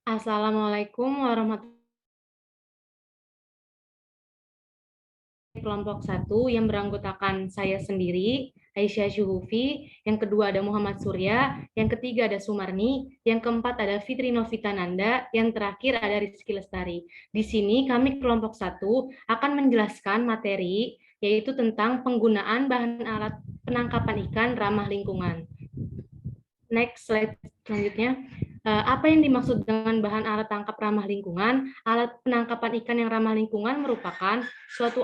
Assalamualaikum warahmatullahi wabarakatuh. Kelompok 1 yang beranggotakan saya sendiri, Aisyah Syuhufi, yang kedua ada Muhammad Surya, yang ketiga ada Sumarni, yang keempat ada Fitri Novitananda, yang terakhir ada Rizky Lestari. Di sini kami kelompok 1 akan menjelaskan materi yaitu tentang penggunaan bahan alat penangkapan ikan ramah lingkungan. Next slide selanjutnya. Apa yang dimaksud dengan bahan alat tangkap ramah lingkungan? Alat penangkapan ikan yang ramah lingkungan merupakan suatu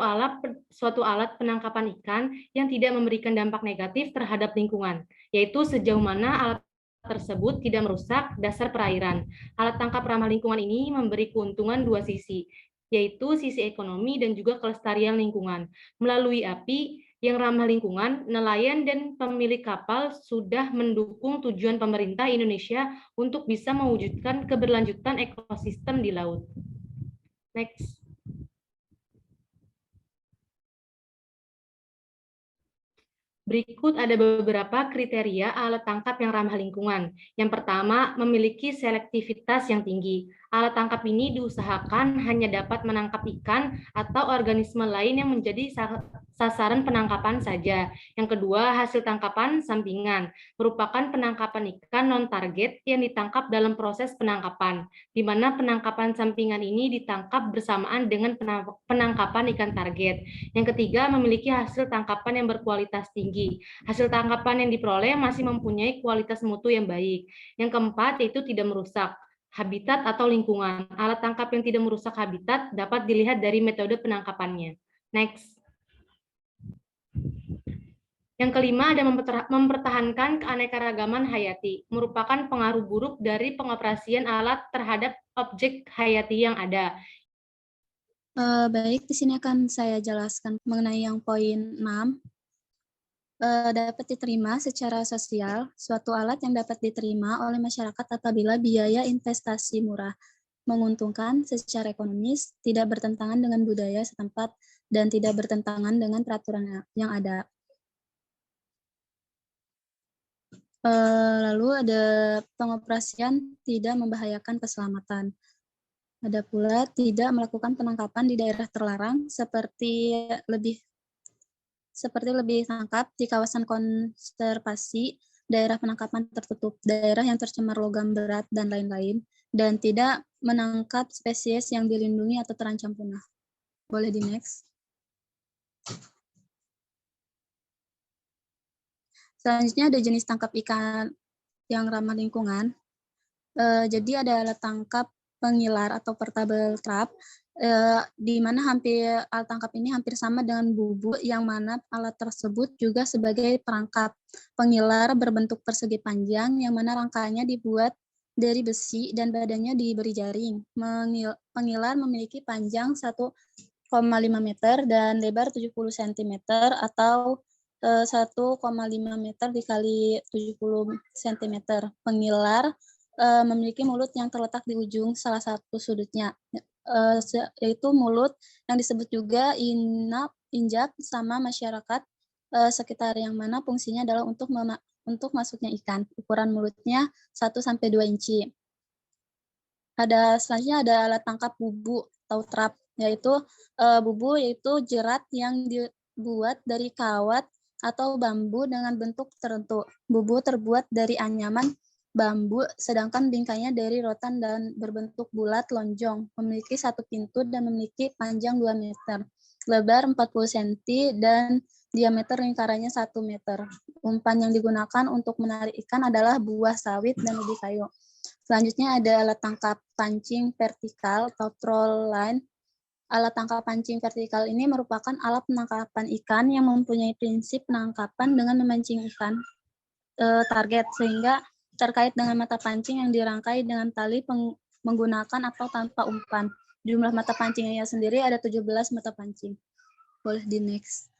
alat penangkapan ikan yang tidak memberikan dampak negatif terhadap lingkungan, yaitu sejauh mana alat tersebut tidak merusak dasar perairan. Alat tangkap ramah lingkungan ini memberi keuntungan dua sisi, yaitu sisi ekonomi dan juga kelestarian lingkungan. Melalui api yang ramah lingkungan, nelayan dan pemilik kapal sudah mendukung tujuan pemerintah Indonesia untuk bisa mewujudkan keberlanjutan ekosistem di laut. Next. Berikut ada beberapa kriteria alat tangkap yang ramah lingkungan. Yang pertama, memiliki selektivitas yang tinggi. Alat tangkap ini diusahakan hanya dapat menangkap ikan atau organisme lain yang menjadi sasaran penangkapan saja. Yang kedua, hasil tangkapan sampingan. Merupakan penangkapan ikan non-target yang ditangkap dalam proses penangkapan, di mana penangkapan sampingan ini ditangkap bersamaan dengan penangkapan ikan target. Yang ketiga, memiliki hasil tangkapan yang berkualitas tinggi. Hasil tangkapan yang diperoleh masih mempunyai kualitas mutu yang baik. Yang keempat, yaitu tidak merusak habitat atau lingkungan. Alat tangkap yang tidak merusak habitat dapat dilihat dari metode penangkapannya. Next. Yang kelima ada mempertahankan keanekaragaman hayati, merupakan pengaruh buruk dari pengoperasian alat terhadap objek hayati yang ada. Baik, di sini akan saya jelaskan mengenai yang poin 6. Dapat diterima secara sosial, suatu alat yang dapat diterima oleh masyarakat apabila biaya investasi murah, menguntungkan secara ekonomis, tidak bertentangan dengan budaya setempat, dan tidak bertentangan dengan peraturan yang ada. Lalu ada pengoperasian tidak membahayakan keselamatan. Ada pula tidak melakukan penangkapan di daerah terlarang seperti lebih tangkap di kawasan konservasi, daerah penangkapan tertutup, daerah yang tercemar logam berat, dan lain-lain, dan tidak menangkap spesies yang dilindungi atau terancam punah. Boleh di next. Selanjutnya ada jenis tangkap ikan yang ramah lingkungan. Jadi ada alat tangkap pengilar atau portable trap, di mana alat tangkap ini hampir sama dengan bubuk, yang mana alat tersebut juga sebagai perangkap pengilar berbentuk persegi panjang, yang mana rangkanya dibuat dari besi dan badannya diberi jaring. Pengilar memiliki panjang 1,5 meter dan lebar 70 cm atau 1,5 meter dikali 70 cm. Pengilar memiliki mulut yang terletak di ujung salah satu sudutnya, yaitu mulut yang disebut juga injak sama masyarakat sekitar, yang mana fungsinya adalah untuk masuknya ikan. Ukuran mulutnya 1-2 inci. Selanjutnya ada alat tangkap bubu atau trap, yaitu bubu yaitu jerat yang dibuat dari kawat atau bambu dengan bentuk tertentu. Bubu terbuat dari anyaman bambu, sedangkan bingkainya dari rotan dan berbentuk bulat lonjong, memiliki satu pintu dan memiliki panjang 2 meter, lebar 40 cm, dan diameter lingkarannya 1 meter. Umpan yang digunakan untuk menarik ikan adalah buah sawit dan ubi kayu. Selanjutnya ada alat tangkap pancing vertikal atau troll line. Alat tangkap pancing vertikal ini merupakan alat penangkapan ikan yang mempunyai prinsip penangkapan dengan memancing ikan target, sehingga terkait dengan mata pancing yang dirangkai dengan tali menggunakan atau tanpa umpan. Jumlah mata pancingnya sendiri ada 17 mata pancing. Boleh di next.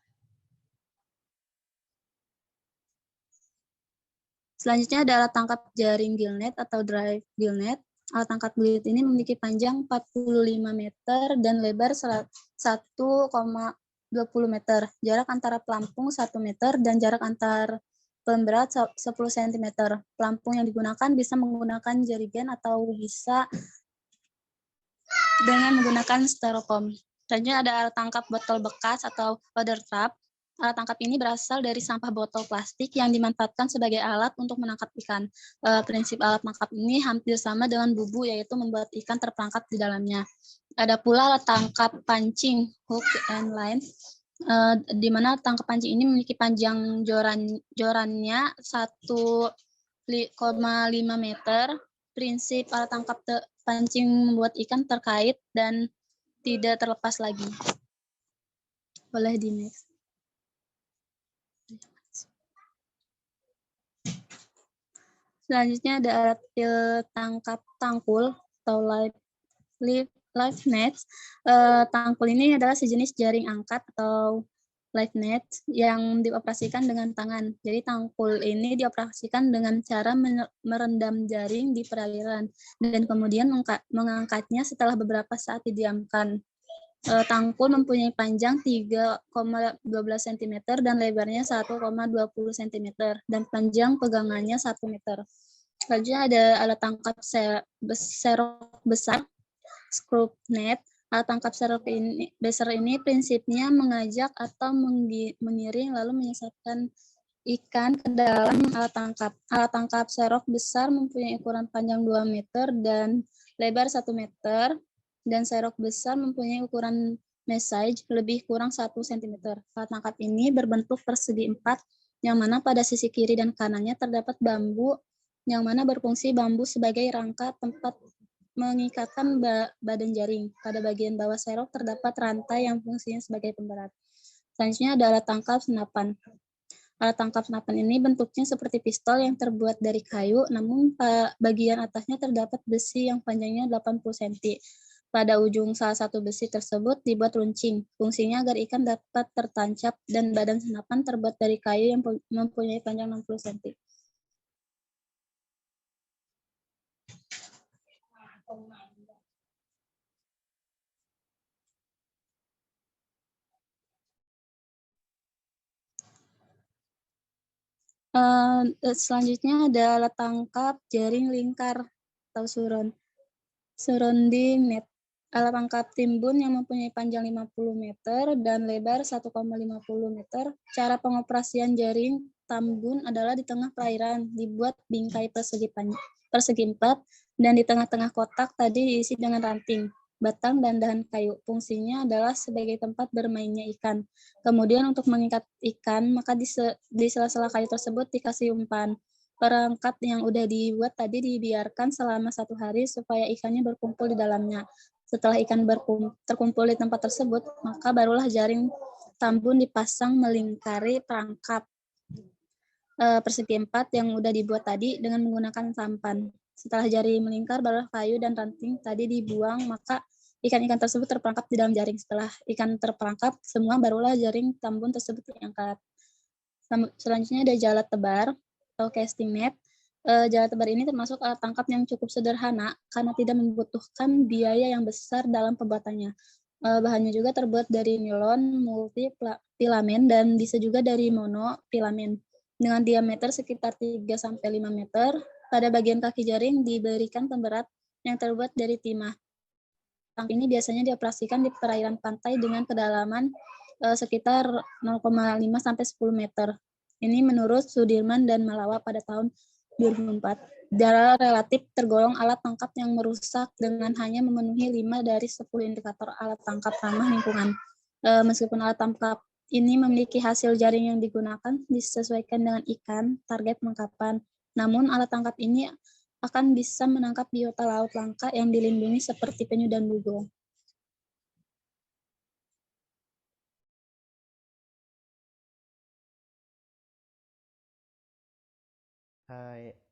Selanjutnya ada alat tangkap jaring gillnet atau dry gillnet. Alat tangkap gillnet ini memiliki panjang 45 meter dan lebar 1,20 meter. Jarak antara pelampung 1 meter dan jarak antar pemberat 10 cm. Pelampung yang digunakan bisa menggunakan jerigen atau bisa dengan menggunakan styrofoam. Selanjutnya ada alat tangkap botol bekas atau water trap. Alat tangkap ini berasal dari sampah botol plastik yang dimanfaatkan sebagai alat untuk menangkap ikan. Prinsip alat tangkap ini hampir sama dengan bubu, yaitu membuat ikan terperangkap di dalamnya. Ada pula alat tangkap pancing, hook and line, di mana tangkap pancing ini memiliki panjang jorannya 1,5 meter. Prinsip alat tangkap pancing membuat ikan terkait dan tidak terlepas lagi. Boleh di next. Selanjutnya ada alat tangkap tangkul atau live net. Tangkul ini adalah sejenis jaring angkat atau live net yang dioperasikan dengan tangan. Jadi tangkul ini dioperasikan dengan cara merendam jaring di perairan dan kemudian mengangkatnya setelah beberapa saat didiamkan. Tangkul mempunyai panjang 3,12 cm dan lebarnya 1,20 cm dan panjang pegangannya 1 meter. Selanjutnya ada alat tangkap serok besar, screw net. Alat tangkap serok besar ini prinsipnya mengajak atau mengiring lalu menyesatkan ikan ke dalam alat tangkap. Alat tangkap serok besar mempunyai ukuran panjang 2 meter dan lebar 1 meter. Dan serok besar mempunyai ukuran message lebih kurang 1 cm. Alat tangkap ini berbentuk persegi 4, yang mana pada sisi kiri dan kanannya terdapat bambu, yang mana berfungsi bambu sebagai rangka tempat mengikatkan badan jaring. Pada bagian bawah serok terdapat rantai yang fungsinya sebagai pemberat. Selanjutnya ada alat tangkap senapan. Alat tangkap senapan ini bentuknya seperti pistol yang terbuat dari kayu, namun bagian atasnya terdapat besi yang panjangnya 80 cm. Pada ujung salah satu besi tersebut dibuat runcing. Fungsinya agar ikan dapat tertancap dan badan senapan terbuat dari kayu yang mempunyai panjang 60 cm. Selanjutnya ada alat tangkap jaring lingkar atau surrounding net. Alat tangkap timbun yang mempunyai panjang 50 meter dan lebar 1,50 meter. Cara pengoperasian jaring tambun adalah di tengah perairan, dibuat bingkai persegi 4, dan di tengah-tengah kotak tadi diisi dengan ranting, batang, dan dahan kayu. Fungsinya adalah sebagai tempat bermainnya ikan. Kemudian untuk mengikat ikan, maka di sela-sela kayu tersebut dikasih umpan. Perangkap yang udah dibuat tadi dibiarkan selama 1 hari supaya ikannya berkumpul di dalamnya. Setelah ikan terkumpul di tempat tersebut, maka barulah jaring tambun dipasang melingkari perangkap persegi 4 yang udah dibuat tadi dengan menggunakan sampan. Setelah jaring melingkar, barulah kayu dan ranting tadi dibuang, maka ikan-ikan tersebut terperangkap di dalam jaring. Setelah ikan terperangkap semua, barulah jaring tambun tersebut diangkat. Selanjutnya ada jala tebar atau casting net. Jala tebar ini termasuk alat tangkap yang cukup sederhana karena tidak membutuhkan biaya yang besar dalam pembuatannya. Bahannya juga terbuat dari nilon multifilamen dan bisa juga dari monofilamen. Dengan diameter sekitar 3-5 meter, pada bagian kaki jaring diberikan pemberat yang terbuat dari timah. Tangkap ini biasanya dioperasikan di perairan pantai dengan kedalaman sekitar 0,5-10 meter. Ini menurut Sudirman dan Malawa pada tahun 2004. Dara relatif tergolong alat tangkap yang merusak dengan hanya memenuhi 5 dari 10 indikator alat tangkap ramah lingkungan. Meskipun alat tangkap ini memiliki hasil jaring yang digunakan disesuaikan dengan ikan, target penangkapan. Namun alat tangkap ini akan bisa menangkap biota laut langka yang dilindungi seperti penyu dan dugong.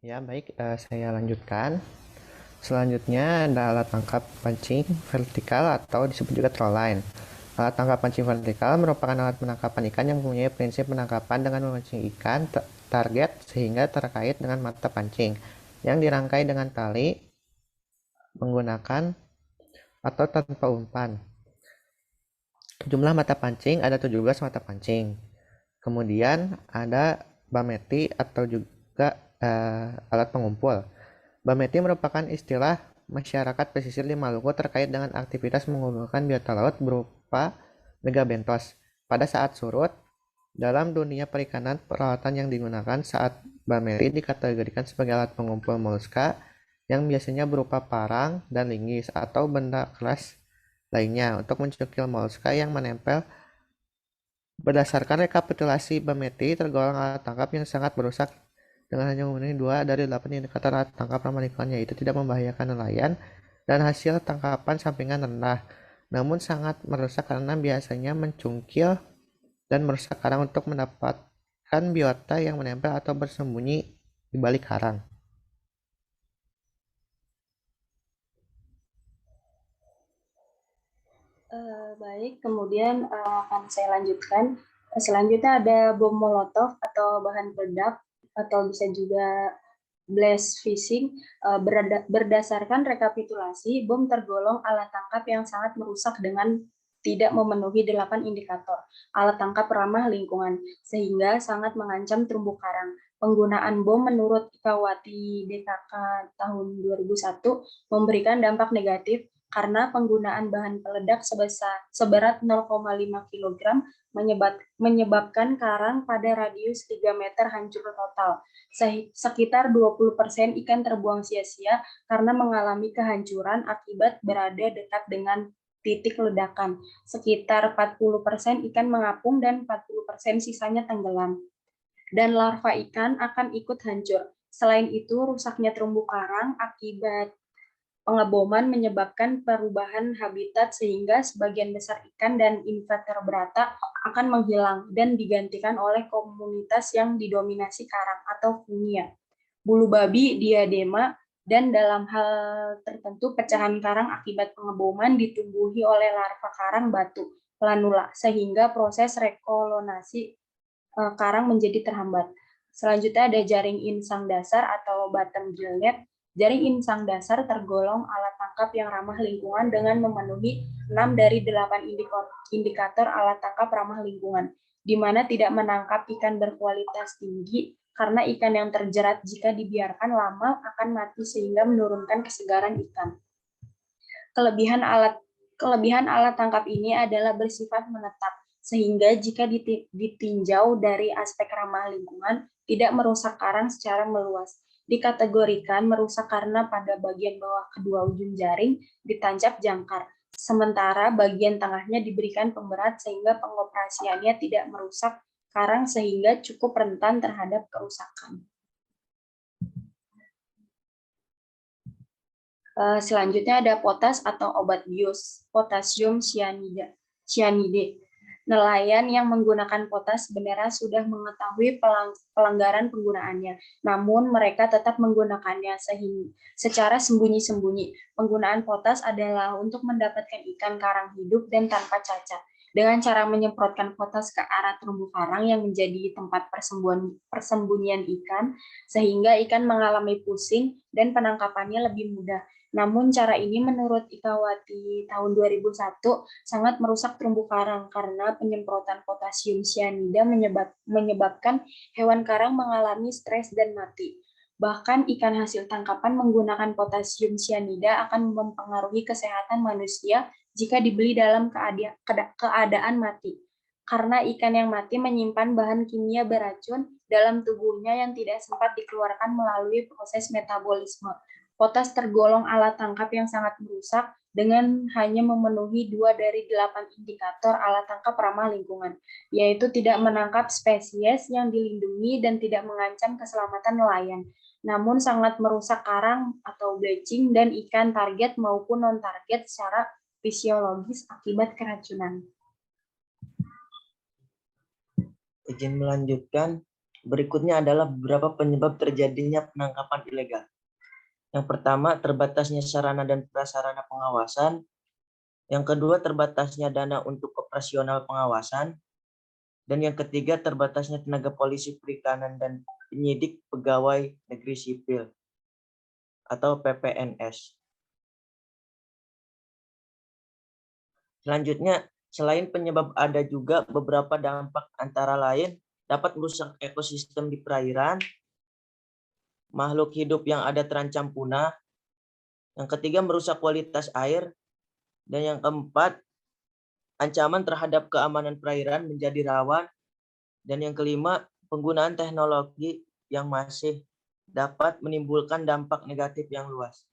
Ya, baik, saya lanjutkan. Selanjutnya ada alat tangkap pancing vertikal atau disebut juga troll line. Alat tangkap pancing vertikal merupakan alat penangkapan ikan yang mempunyai prinsip penangkapan dengan memancing ikan target sehingga terkait dengan mata pancing yang dirangkai dengan tali menggunakan atau tanpa umpan. Jumlah mata pancing ada 17 mata pancing. Kemudian ada bameti atau juga alat pengumpul. Bameti merupakan istilah masyarakat pesisir di Maluku terkait dengan aktivitas mengumpulkan biota laut berupa megabentos. Pada saat surut, dalam dunia perikanan, peralatan yang digunakan saat bameti dikategorikan sebagai alat pengumpul moluska yang biasanya berupa parang dan linggis atau benda keras lainnya untuk mencukil moluska yang menempel. Berdasarkan rekapitulasi bameti, tergolong alat tangkap yang sangat merusak dengan hanya memenuhi 2 dari 8 indikator alat tangkap ramah lingkungan, yaitu tidak membahayakan nelayan dan hasil tangkapan sampingan rendah, namun sangat merusak karena biasanya mencungkil dan merusak karang untuk mendapatkan biota yang menempel atau bersembunyi di balik karang. Baik, kemudian akan saya lanjutkan. Selanjutnya ada bom molotov atau bahan peledak atau bisa juga blast fishing. Berdasarkan rekapitulasi, bom tergolong alat tangkap yang sangat merusak dengan tidak memenuhi 8 indikator alat tangkap ramah lingkungan, sehingga sangat mengancam terumbu karang. Penggunaan bom menurut Kawati DKK tahun 2001 memberikan dampak negatif karena penggunaan bahan peledak seberat 0,5 kg menyebabkan karang pada radius 3 meter hancur total. Sekitar 20% ikan terbuang sia-sia karena mengalami kehancuran akibat berada dekat dengan titik ledakan. Sekitar 40% ikan mengapung dan 40% sisanya tenggelam. Dan larva ikan akan ikut hancur. Selain itu, rusaknya terumbu karang akibat pengeboman menyebabkan perubahan habitat sehingga sebagian besar ikan dan invertebrata akan menghilang dan digantikan oleh komunitas yang didominasi karang atau Funia, bulu babi, diadema, dan dalam hal tertentu pecahan karang akibat pengeboman ditumbuhi oleh larva karang batu, planula, sehingga proses rekolonasi karang menjadi terhambat. Selanjutnya ada jaring insang dasar atau bottom gill net. Jaring insang dasar tergolong alat tangkap yang ramah lingkungan dengan memenuhi 6 dari 8 indikator alat tangkap ramah lingkungan, di mana tidak menangkap ikan berkualitas tinggi karena ikan yang terjerat jika dibiarkan lama akan mati sehingga menurunkan kesegaran ikan. Kelebihan alat tangkap ini adalah bersifat menetap, sehingga jika ditinjau dari aspek ramah lingkungan, tidak merusak karang secara meluas. Dikategorikan merusak karena pada bagian bawah kedua ujung jaring ditancap jangkar, sementara bagian tengahnya diberikan pemberat sehingga pengoperasiannya tidak merusak karang sehingga cukup rentan terhadap kerusakan. Selanjutnya ada potas atau obat bius, potasium cyanide. Nelayan yang menggunakan potas sebenarnya sudah mengetahui pelanggaran penggunaannya, namun mereka tetap menggunakannya secara sembunyi-sembunyi. Penggunaan potas adalah untuk mendapatkan ikan karang hidup dan tanpa cacat. Dengan cara menyemprotkan potas ke arah terumbu karang yang menjadi tempat persembunyian ikan, sehingga ikan mengalami pusing dan penangkapannya lebih mudah. Namun cara ini menurut Ikawati tahun 2001 sangat merusak terumbu karang karena penyemprotan potasium cyanida menyebabkan hewan karang mengalami stres dan mati. Bahkan ikan hasil tangkapan menggunakan potasium cyanida akan mempengaruhi kesehatan manusia jika dibeli dalam keadaan mati. Karena ikan yang mati menyimpan bahan kimia beracun dalam tubuhnya yang tidak sempat dikeluarkan melalui proses metabolisme. Potas tergolong alat tangkap yang sangat merusak dengan hanya memenuhi 2 dari 8 indikator alat tangkap ramah lingkungan, yaitu tidak menangkap spesies yang dilindungi dan tidak mengancam keselamatan nelayan, namun sangat merusak karang atau bleaching dan ikan target maupun non-target secara fisiologis akibat keracunan. Izin melanjutkan, berikutnya adalah beberapa penyebab terjadinya penangkapan ilegal. Yang pertama, terbatasnya sarana dan prasarana pengawasan. Yang kedua, terbatasnya dana untuk operasional pengawasan. Dan yang ketiga, terbatasnya tenaga polisi perikanan dan penyidik pegawai negeri sipil atau PPNS. Selanjutnya, selain penyebab ada juga beberapa dampak antara lain dapat merusak ekosistem di perairan, makhluk hidup yang ada terancam punah, yang ketiga merusak kualitas air, dan yang keempat ancaman terhadap keamanan perairan menjadi rawan, dan yang kelima penggunaan teknologi yang masih dapat menimbulkan dampak negatif yang luas.